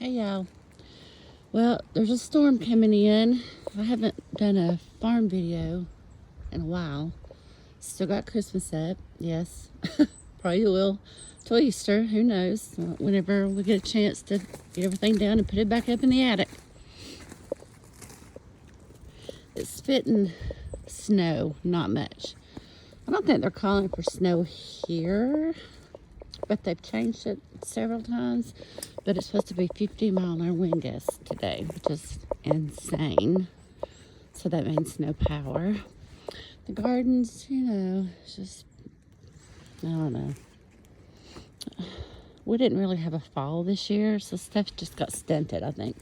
Hey y'all. Well, there's a storm coming in. I haven't done a farm video in a while. Still got Christmas up, yes. Probably will till Easter, who knows. Whenever we get a chance to get everything down and put it back up in the attic. It's spitting snow, not much. I don't think they're calling for snow here, but they've changed it several times. But it's supposed to be 50-mile-an-hour wind gusts today, which is insane. So that means no power. The gardens, it's just, I don't know. We didn't really have a fall this year, so stuff just got stunted, I think.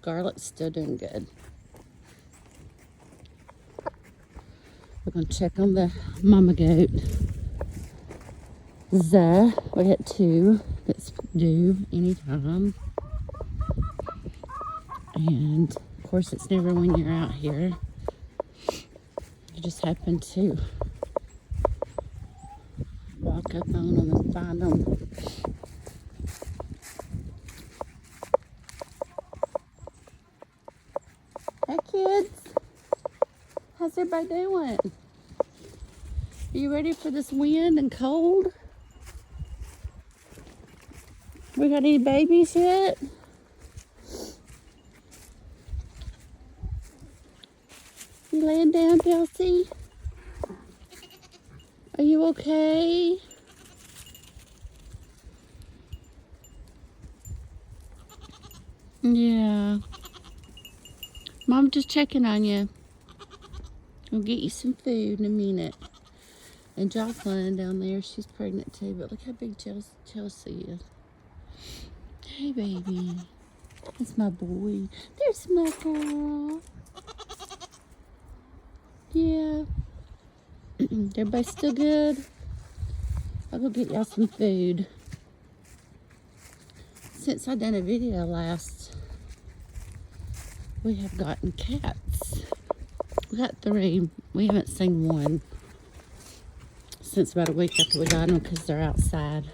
Garlic's still doing good. We're going to check on the mama goat. We got 2 that's due anytime. And, of course, it's never when you're out here. You just happen to walk up on them and find them. Hey, kids. How's everybody doing? Are you ready for this wind and cold? We got any babies yet? You laying down, Kelsey? Are you okay? Yeah. Mom just checking on you. I'll get you some food in a minute. And Jocelyn down there, she's pregnant too, but look how big Chelsea is. Hey, baby. That's my boy. There's my girl. Yeah. Everybody still good? I'll go get y'all some food. Since I done a video last, we have gotten cats. We got 3. We haven't seen one since about a week after we got them because they're outside.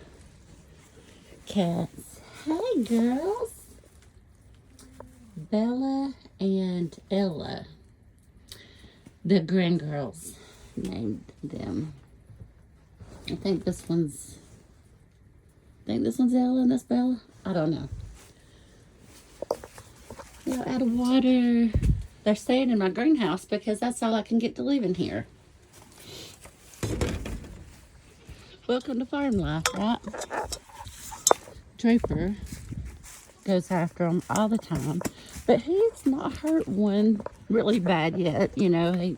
Cats. Hey, girls. Bella and Ella. The grandgirls named them. I think this one's Ella and this Bella. I don't know. They're out of water. They're staying in my greenhouse because that's all I can get to live in here. Welcome to farm life, right? Draper goes after them all the time, but he's not hurt one really bad yet. They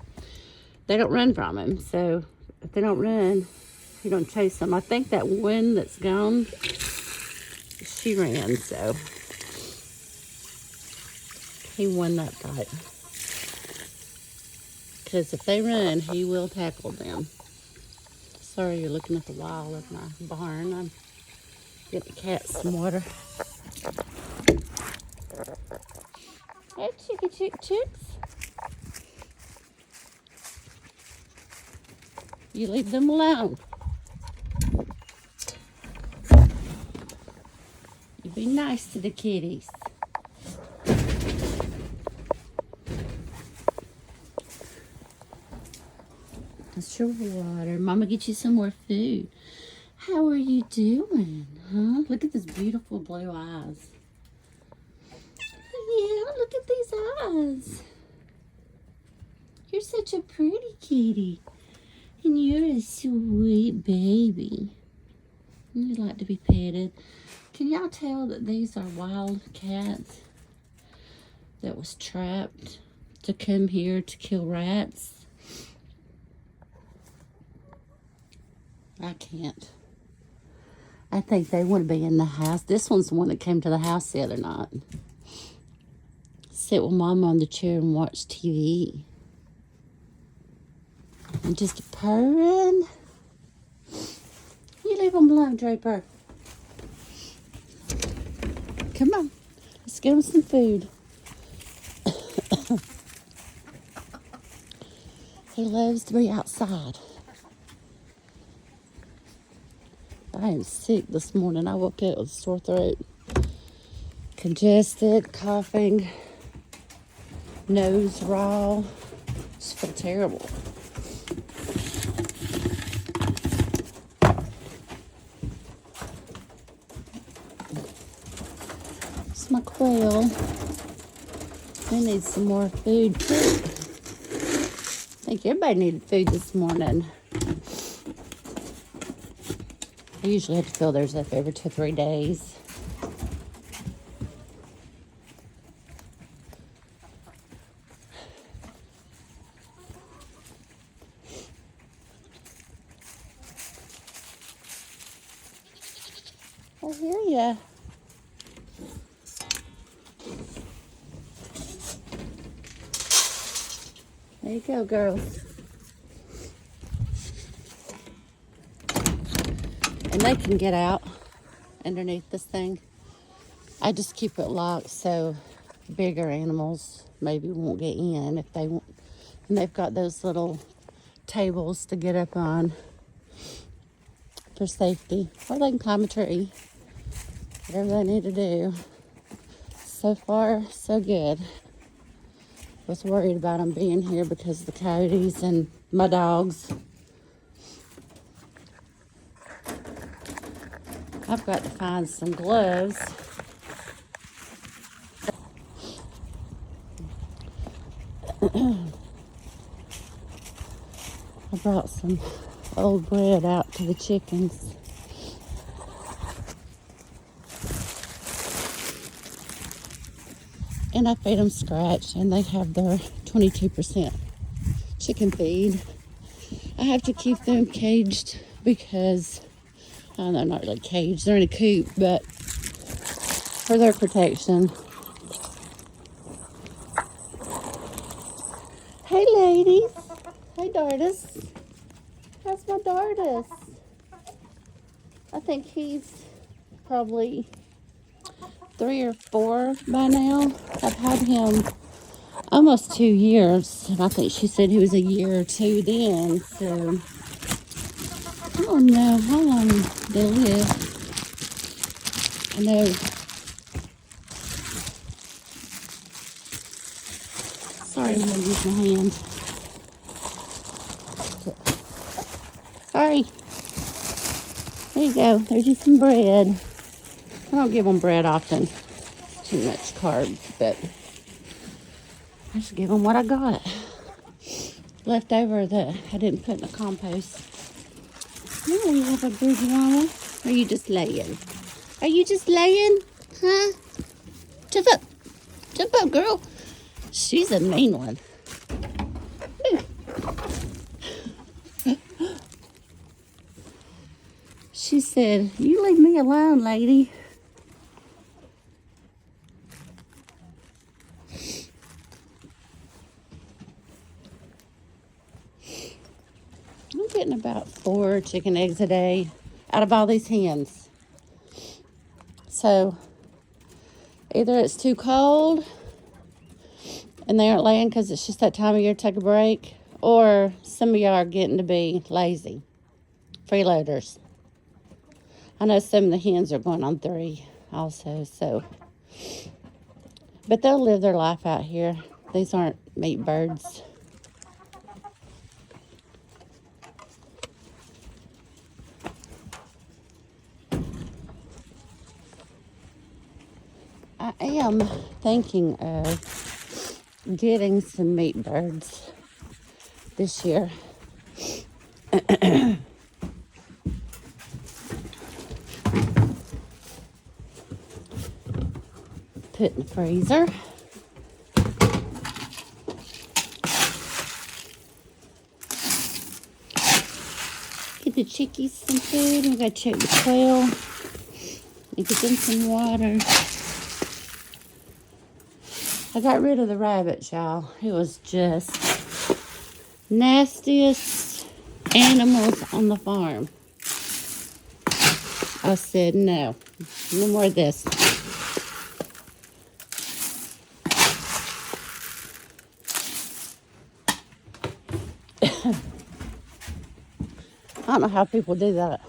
don't run from him, so if they don't run, he don't chase them. I think that one that's gone, she ran, so he won that fight. Because if they run, he will tackle them. Sorry, you're looking at the wall of my barn. I'm getting the cats some water. Hey, chicks. You leave them alone. You be nice to the kitties. That's your water. Mama, get you some more food. How are you doing, huh? Look at these beautiful blue eyes. Yeah, look at these eyes. You're such a pretty kitty. And you're a sweet baby. You like to be petted. Can y'all tell that these are wild cats that was trapped to come here to kill rats? I can't. I think they want to be in the house. This one's the one that came to the house the other night. Sit with Mama on the chair and watch TV. And just purring. You leave them alone, Draper. Come on. Let's get them some food. He loves to be outside. I am sick this morning. I woke up with a sore throat. congested, coughing, nose raw. Just feel terrible. It's my quail. They need some more food too. I think everybody needed food this morning. I usually have to fill theirs up every 2 or 3 days. I hear ya. There you go, girls. And they can get out underneath this thing. I just keep it locked so bigger animals maybe won't get in if they want. And they've got those little tables to get up on for safety. Or they can climb a tree. Whatever they need to do. So far, so good. Was worried about them being here because of the coyotes and my dogs. I've got to find some gloves. I brought some old bread out to the chickens. And I feed them scratch, and they have their 22% chicken feed. I have to keep them caged because, they're not really caged, they're in a coop, but for their protection. Hey ladies. Hey Dardis. How's my Dardis? I think he's probably 3 or 4 by now. I've had him almost 2 years, and I think she said he was a year or 2 then, so I don't know how long they'll live. I know. Sorry, I'm gonna use my hand. Sorry. There you go. There's you some bread. I don't give them bread often. Too much carbs, but I just give them what I got. Left over that I didn't put in the compost. No, you have a big mama. Or are you just laying? Are you just laying? Huh? Jump up. Jump up, girl. She's a mean one. She said, "You leave me alone, lady." I'm getting about 4 chicken eggs a day out of all these hens. So either it's too cold and they aren't laying because it's just that time of year to take a break, or some of y'all are getting to be lazy. Freeloaders. I know some of the hens are going on 3 also, so. But they'll live their life out here. These aren't meat birds. I am thinking of getting some meat birds this year. Put in the freezer. Get the chickies some food. We gotta check the quail. And get them some water. I got rid of the rabbits, y'all. It was just nastiest animals on the farm. I said, no more of this. I don't know how people do that.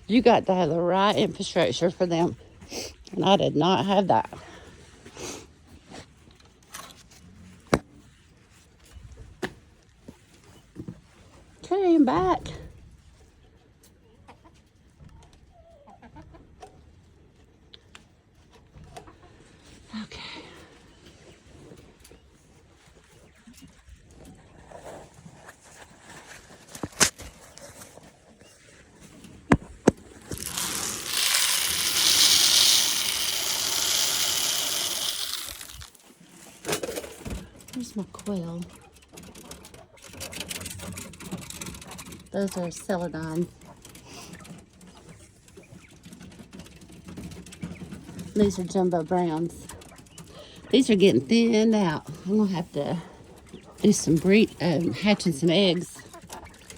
You got to have the right infrastructure for them. And I did not have that. Okay, I'm back. Okay. Here's my quail. Those are celadons. These are jumbo browns. These are getting thinned out. I'm gonna have to do some hatching some eggs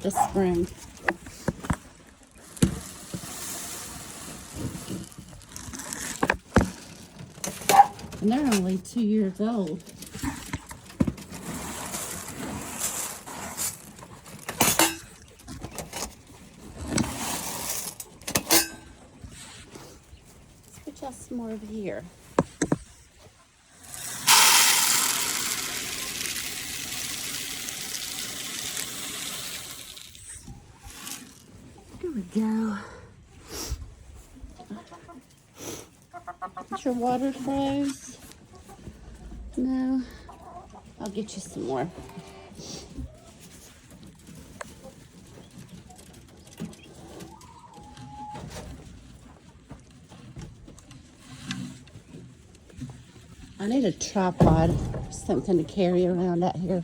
this spring. And they're only 2 years old. Let's put y'all some more over here. Here we go. Is your water froze? No. I'll get you some more. I need a tripod, something to carry around out here.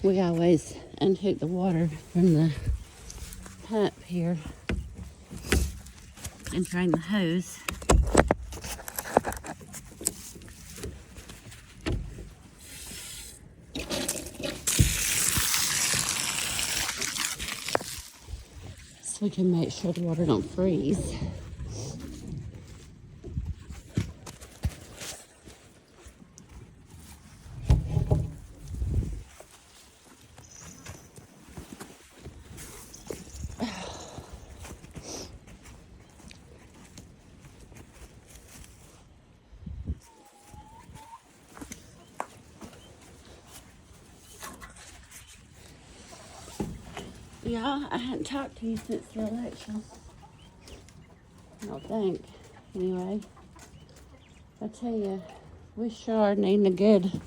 We always unhook the water from the pump here and drain the hose. So we can make sure the water don't freeze. Yeah, I hadn't talked to you since the election. I don't think. Anyway, I tell you, we sure are needing a good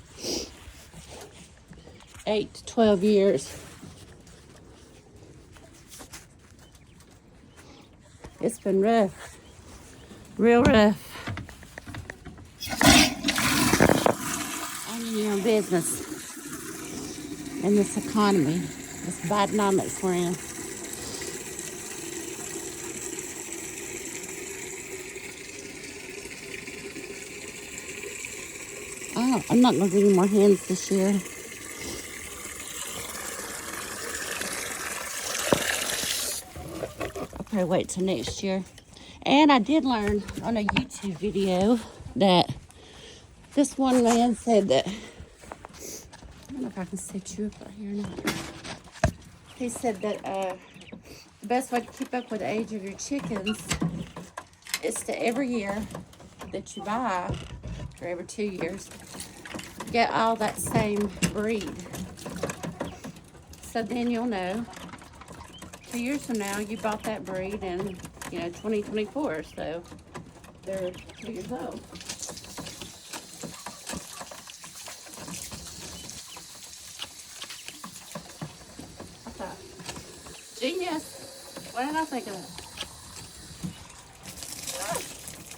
8 to 12 years. It's been rough. Real rough. Owning your own business in this economy, this Bidenomics we're in. Oh, I'm not going to get any more hens this year. I'll probably wait till next year. And I did learn on a YouTube video that this one man said that, I don't know if I can set you up right here or not. He said that the best way to keep up with the age of your chickens is to every year that you buy, or every 2 years, get all that same breed. So then you'll know 2 years from now you bought that breed in 2024, so they're 2 years old. Okay. Genius. What did I think of that?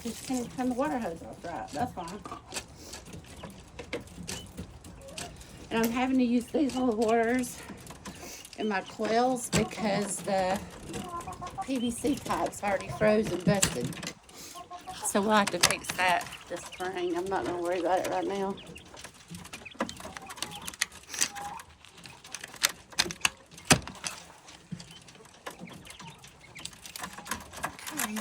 Just can't turn the water hose off right. That's fine. And I'm having to use these little waters in my quails because the PVC pipe's already froze and busted. So we'll have to fix that this spring. I'm not going to worry about it right now. Okay.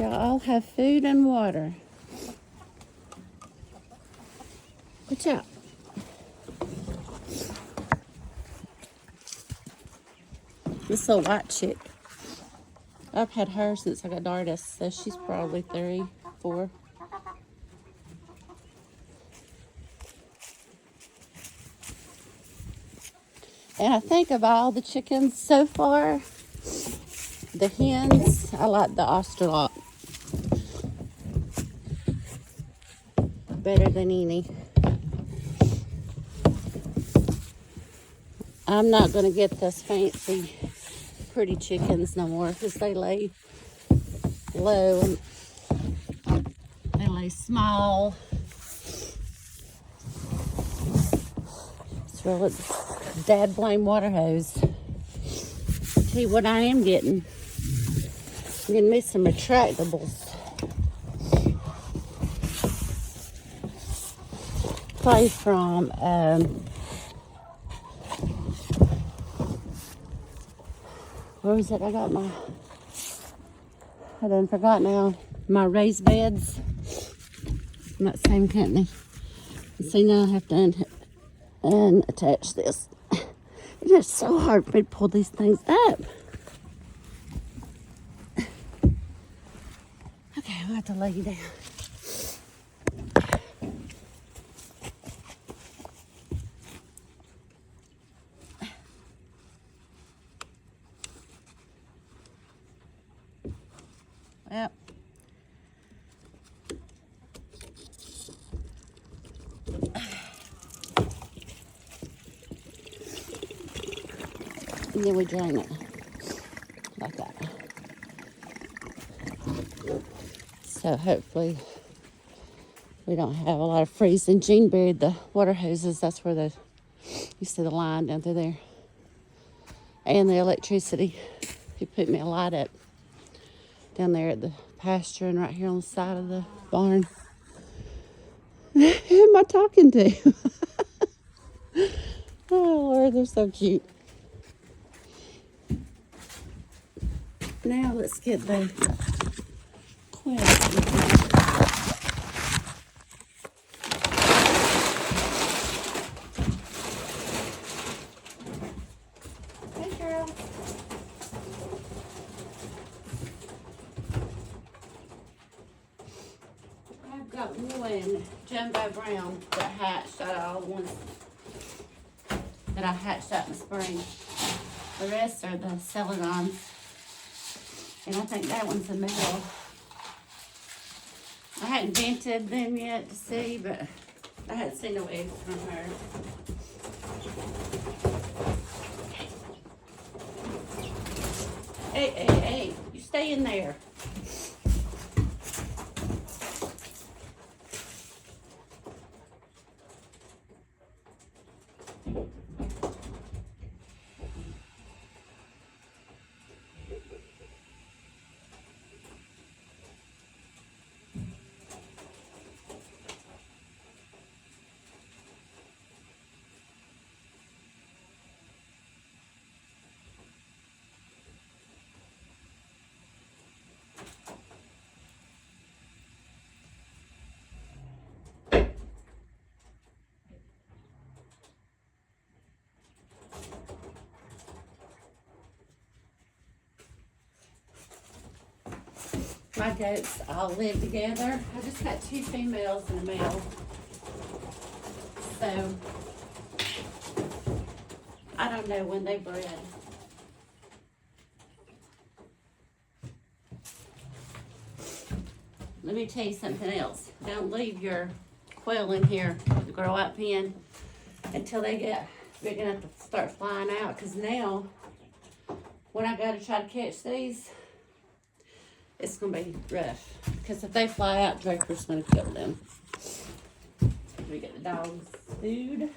Y'all all have food and water. Watch out. This little white chick, I've had her since I got Dardis, so she's probably 3, 4. And I think of all the chickens so far, the hens, I like the Australorp better than any. I'm not going to get those fancy, pretty chickens no more because they lay low and they lay small. It's really dad blame water hose. Tell you what I am getting. I'm getting me some retractables. Play from where was it? I done forgot now. My raised beds. From that same company. See, now I have to unattach this. It is so hard for me to pull these things up. Okay, we'll have to lay you down. Yep. And then we drain it like that. So hopefully we don't have a lot of freezing. Jean buried the water hoses. That's where you see the line down through there. And the electricity. He put me a light up down there at the pasture and right here on the side of the barn. Who am I talking to? Oh Lord, they're so cute. Now let's get the quail. Hey girl. I've got one jumbo brown that hatched out of all the ones that I hatched out in the spring. The rest are the Celadons. And I think that one's a male. I hadn't vented them yet to see, but I hadn't seen no eggs from her. Hey, hey, hey, you stay in there. My goats all live together. I just got 2 females and a male. So, I don't know when they bred. Let me tell you something else. Don't leave your quail in here, the grow out pen, until they get big enough to start flying out. Because now, when I go to try to catch these, it's going to be rough. Because if they fly out, Draper's going to kill them. We get the dog's food.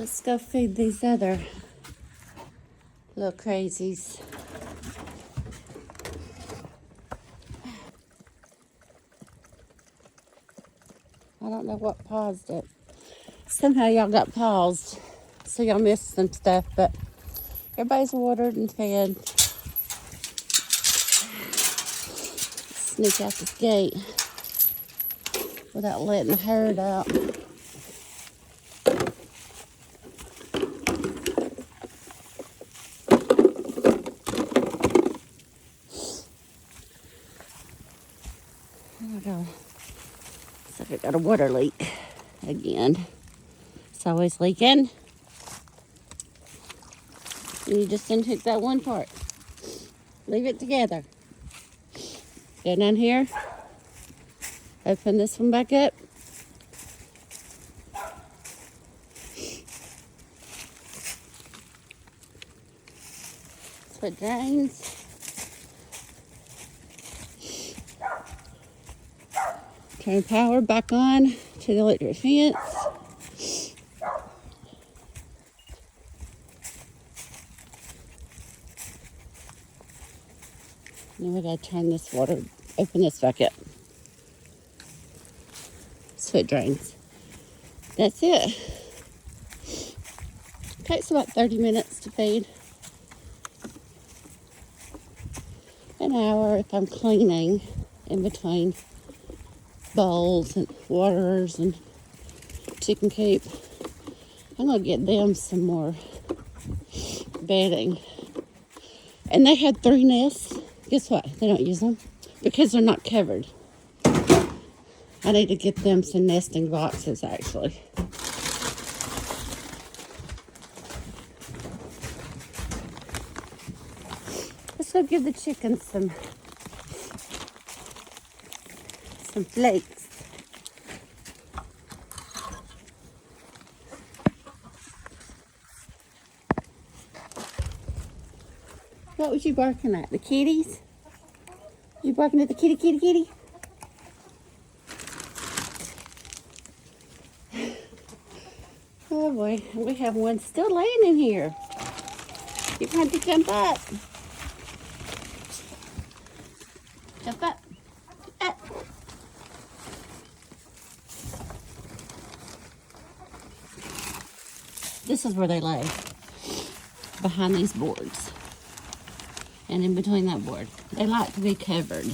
Let's go feed these other little crazies. I don't know what paused it. Somehow y'all got paused, so y'all missed some stuff, but everybody's watered and fed. Sneak out this gate without letting the herd out. Looks like I got a water leak again. It's always leaking. And you just unhook that one part. Leave it together. Go down here. Open this one back up. So it drains. Turn power back on to the electric fence. Then we gotta turn this water, open this back up. So it drains. That's it. Takes about 30 minutes to feed. An hour if I'm cleaning in between bowls and waterers and chicken coop. I'm gonna get them some more bedding. And they had 3 nests. Guess what? They don't use them because they're not covered. I need to get them some nesting boxes actually. Let's go give the chickens some flakes. What was you barking at? The kitties? You barking at the kitty? Oh boy, we have one still laying in here. You're trying to jump up. Jump up. Up. This is where they lay. Behind these boards. And in between that board. They like to be covered.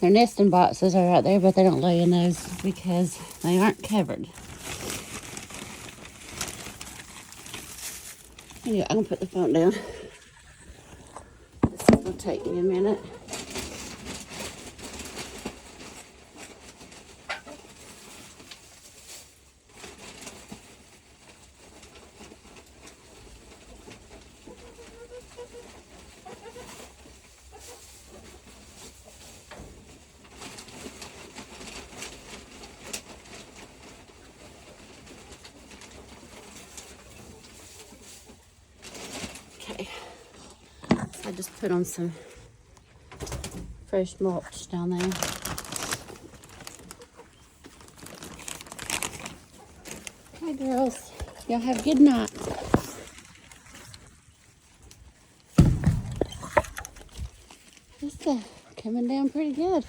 Their nesting boxes are right there, but they don't lay in those because they aren't covered. Anyway, I'm gonna put the phone down. This will take me a minute. Okay, I just put on some fresh mulch down there. Hi girls, y'all have a good night. It's coming down pretty good.